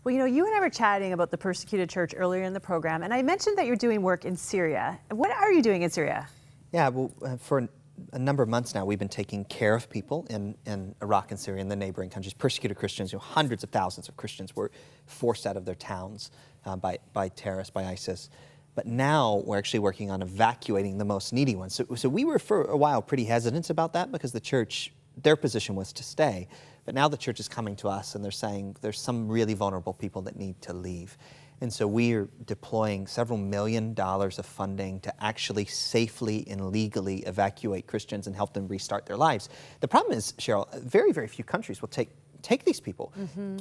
Well, you and I were chatting about the persecuted church earlier in the program, and I mentioned that you're doing work in Syria. What are you doing in Syria? Yeah, well, for a number of months now, we've been taking care of people in Iraq and Syria and the neighboring countries, persecuted Christians. Hundreds of thousands of Christians were forced out of their towns by terrorists, by ISIS. But now we're actually working on evacuating the most needy ones. So we were for a while pretty hesitant about that because the church, their position was to stay. But now the church is coming to us and they're saying there's some really vulnerable people that need to leave. And so we are deploying several $1 million of funding to actually safely and legally evacuate Christians and help them restart their lives. The problem is, Cheryl, very, very few countries will take these people.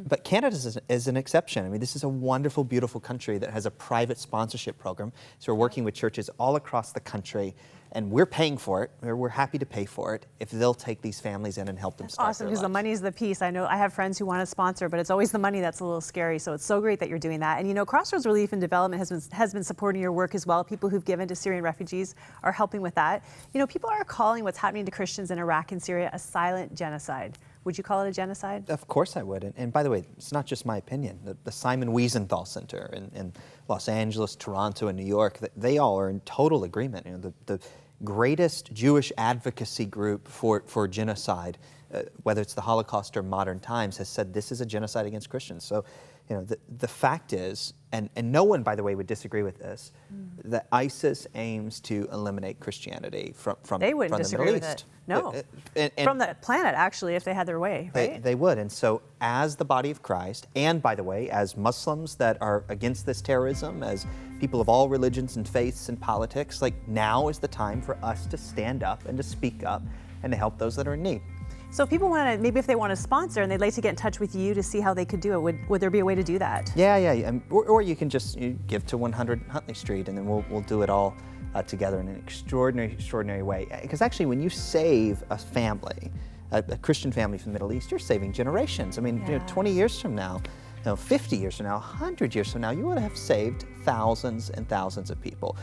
But Canada is an exception. I mean, this is a wonderful, beautiful country that has a private sponsorship program. So we're working with churches all across the country, and we're paying for it. We're happy to pay for it if they'll take these families in and help them start Awesome, their because the lives. money's the piece. I know I have friends who want to sponsor, but it's always the money that's a little scary. So it's so great that you're doing that. And Crossroads Relief and Development has been supporting your work as well. People who've given to Syrian refugees are helping with that. People are calling what's happening to Christians in Iraq and Syria a silent genocide. Would you call it a genocide? Of course I would. And by the way, it's not just my opinion. The Simon Wiesenthal Center in Los Angeles, Toronto, and New York, they all are in total agreement. The greatest Jewish advocacy group for genocide, whether it's the Holocaust or modern times, has said this is a genocide against Christians. So, the fact is, and no one, by the way, would disagree with this, that ISIS aims to eliminate Christianity from the Middle East. They wouldn't disagree with it. No. From the planet, actually, if they had their way, right? They would. And so as the body of Christ, and by the way, as Muslims that are against this terrorism, as people of all religions and faiths and politics, now is the time for us to stand up and to speak up and to help those that are in need. So if people want to, maybe if they want to sponsor and they'd like to get in touch with you to see how they could do it, would there be a way to do that? Yeah. Or you can just give to 100 Huntley Street, and then we'll do it all together in an extraordinary way. Because actually, when you save a family, a Christian family from the Middle East, you're saving generations. I mean, 20 years from now, 50 years from now, 100 years from now, you would have saved thousands and thousands of people.